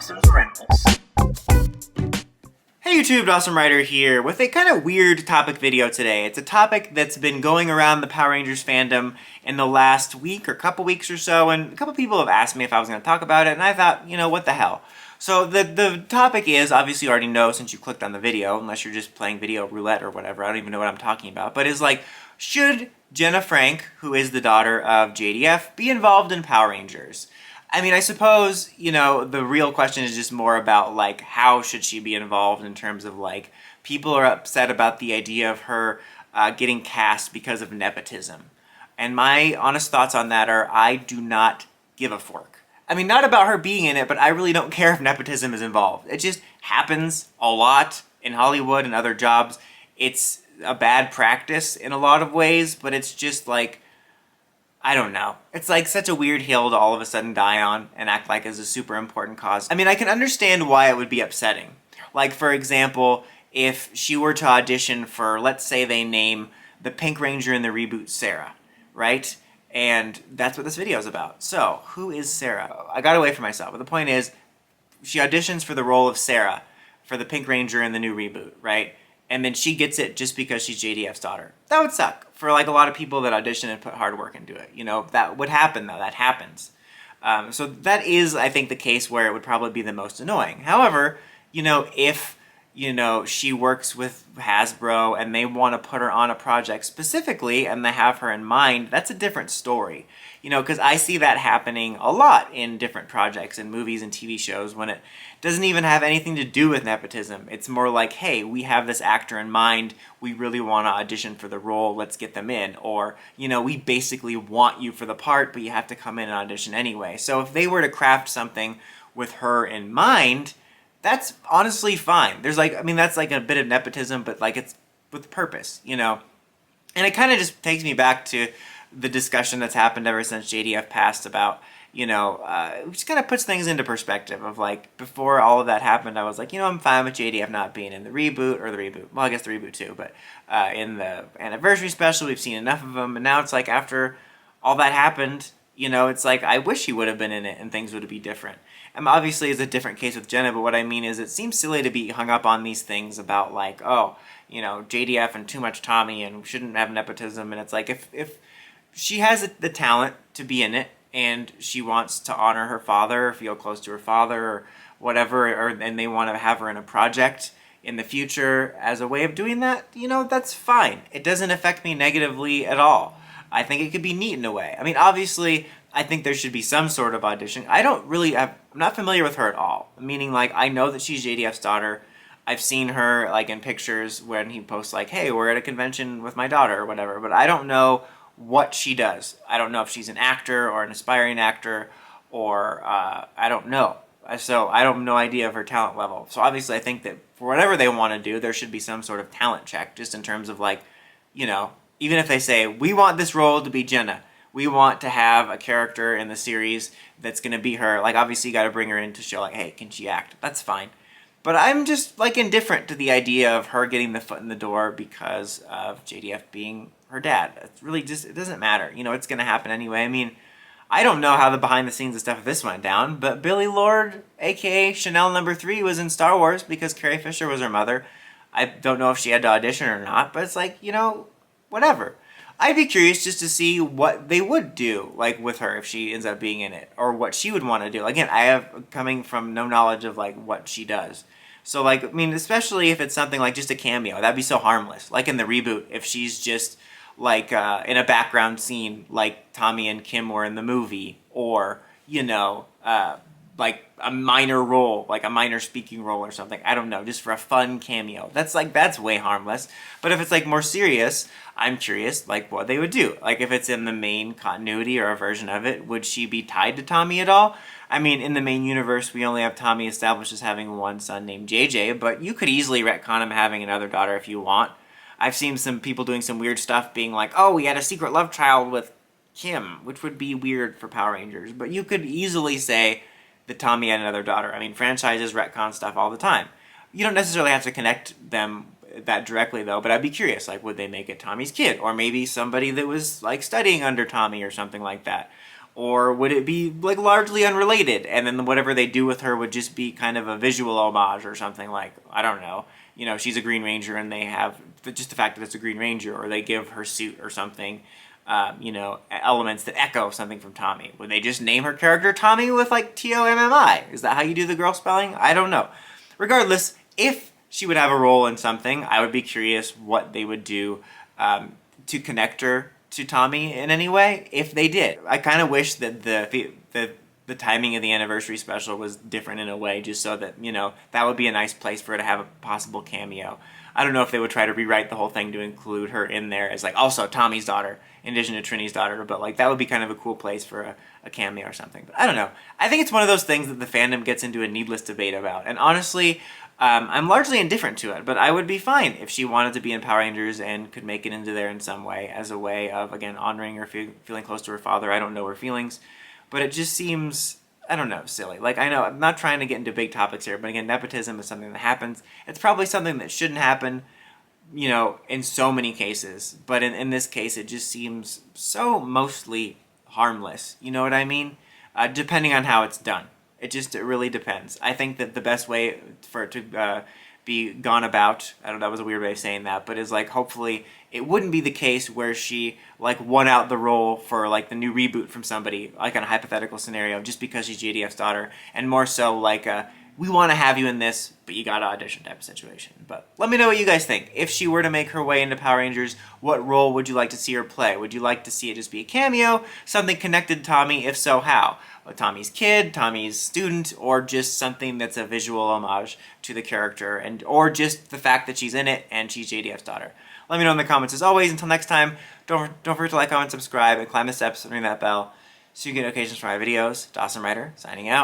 Dawson's Rambles. Hey YouTube, Dawson Ryder here with a kind of weird topic video today. It's a topic that's been going around the Power Rangers fandom in the last week or couple weeks or so, and a couple people have asked me if I was going to talk about it, and I thought, you know, what the hell. So the topic is, obviously you already know since you clicked on the video, unless you're just playing video roulette or whatever, I don't even know what I'm talking about, but is like, should Jenna Frank, who is the daughter of JDF, be involved in Power Rangers? I mean, I suppose, you know, the real question is just more about, like, how should she be involved in terms of, like, people are upset about the idea of her getting cast because of nepotism. And my honest thoughts on that are, I do not give a fork. I mean, not about her being in it, but I really don't care if nepotism is involved. It just happens a lot in Hollywood and other jobs. It's a bad practice in a lot of ways, but it's just like, I don't know. It's like such a weird hill to all of a sudden die on and act like it's a super important cause. I mean, I can understand why it would be upsetting. Like, for example, if she were to audition for, let's say they name the Pink Ranger in the reboot Sarah, right? And that's what this video is about. So, who is Sarah? I got away from myself, but the point is, she auditions for the role of Sarah for the Pink Ranger in the new reboot, right? And then she gets it just because she's JDF's daughter. That would suck for like a lot of people that audition and put hard work into it. You know, that would happen though, that happens. So that is, I think, the case where it would probably be the most annoying. However, you know, if, you know, she works with Hasbro and they want to put her on a project specifically and they have her in mind, that's a different story. You know, because I see that happening a lot in different projects and movies and TV shows when it doesn't even have anything to do with nepotism. It's more like, hey, we have this actor in mind, we really want to audition for the role, let's get them in. Or, you know, we basically want you for the part, but you have to come in and audition anyway. So if they were to craft something with her in mind, that's honestly fine. There's like, I mean, that's like a bit of nepotism, but like it's with purpose, you know? And it kind of just takes me back to the discussion that's happened ever since JDF passed about, you know, it just kind of puts things into perspective of like, before all of that happened, I was like, you know, I'm fine with JDF not being in the reboot, well, I guess the reboot too, but in the anniversary special, we've seen enough of them, and now it's like, after all that happened, you know, it's like, I wish he would have been in it and things would be different. And obviously it's a different case with Jenna, but what I mean is it seems silly to be hung up on these things about like, oh, you know, JDF and too much Tommy and shouldn't have nepotism, and it's like, if she has the talent to be in it, and she wants to honor her father, or feel close to her father, or whatever, and they want to have her in a project in the future as a way of doing that, you know, that's fine. It doesn't affect me negatively at all. I think it could be neat in a way. I mean, obviously, I think there should be some sort of audition. I'm not familiar with her at all. Meaning, like, I know that she's JDF's daughter. I've seen her, like, in pictures when he posts, like, hey, we're at a convention with my daughter or whatever, but I don't know what she does. I don't know if she's an actor or an aspiring actor, or I don't know. So I have no idea of her talent level. So obviously I think that for whatever they want to do, there should be some sort of talent check, just in terms of like, you know, even if they say, we want this role to be Jenna, we want to have a character in the series that's going to be her, like obviously you got to bring her in to show like, hey, can she act? That's fine. But I'm just like indifferent to the idea of her getting the foot in the door because of JDF being her dad. It's really just, it doesn't matter. You know, it's going to happen anyway. I mean, I don't know how the behind the scenes of stuff of this went down, but Billie Lourd, aka Chanel No. 3, was in Star Wars because Carrie Fisher was her mother. I don't know if she had to audition or not, but it's like, you know, whatever. I'd be curious just to see what they would do, like, with her if she ends up being in it, or what she would want to do. Again, I have coming from no knowledge of, like, what she does. So, like, I mean, especially if it's something like just a cameo, that'd be so harmless. Like in the reboot, if she's just, like, in a background scene, like Tommy and Kim were in the movie, or, you know, like a minor role, like a minor speaking role or something. I don't know, just for a fun cameo. That's like, that's way harmless. But if it's like more serious, I'm curious like what they would do. Like if it's in the main continuity or a version of it, would she be tied to Tommy at all? I mean, in the main universe, we only have Tommy established as having one son named JJ, but you could easily retcon him having another daughter if you want. I've seen some people doing some weird stuff being like, oh, we had a secret love child with Kim, which would be weird for Power Rangers. But you could easily say that Tommy had another daughter. I mean, franchises retcon stuff all the time. You don't necessarily have to connect them that directly, though, but I'd be curious, like, would they make it Tommy's kid? Or maybe somebody that was, like, studying under Tommy or something like that. Or would it be like largely unrelated, and then whatever they do with her would just be kind of a visual homage or something, like, I don't know, she's a Green Ranger and they have just the fact that it's a Green Ranger, or they give her suit or something, elements that echo something from Tommy. Would they just name her character Tommy with like Tommi? Is that how you do the girl spelling? I don't know. Regardless, if she would have a role in something, I would be curious what they would do to connect her to Tommy in any way, if they did. I kind of wish that the timing of the anniversary special was different in a way, just so that, that would be a nice place for her to have a possible cameo. I don't know if they would try to rewrite the whole thing to include her in there as like also Tommy's daughter in addition to Trini's daughter, but like that would be kind of a cool place for a cameo or something. But I don't know. I think it's one of those things that the fandom gets into a needless debate about. And honestly, I'm largely indifferent to it, but I would be fine if she wanted to be in Power Rangers and could make it into there in some way, as a way of, again, honoring her, feeling close to her father. I don't know her feelings, but it just seems, I don't know, silly. Like, I know, I'm not trying to get into big topics here, but again, nepotism is something that happens. It's probably something that shouldn't happen, in so many cases, but in this case, it just seems so mostly harmless. You know what I mean? Depending on how it's done. It really depends. I think that the best way for it to be gone about, I don't know, that was a weird way of saying that, but is like, hopefully it wouldn't be the case where she like won out the role for like the new reboot from somebody, like on a hypothetical scenario, just because she's JDF's daughter, and more so like we want to have you in this, but you gotta audition type of situation. But let me know what you guys think. If she were to make her way into Power Rangers, what role would you like to see her play? Would you like to see it just be a cameo, something connected to Tommy? If so, how? Tommy's kid, Tommy's student, or just something that's a visual homage to the character, or just the fact that she's in it and she's JDF's daughter. Let me know in the comments. As always, until next time, don't forget to like, comment, subscribe, and climb the steps and ring that bell so you get notifications for my videos. Dawson Ryder, signing out.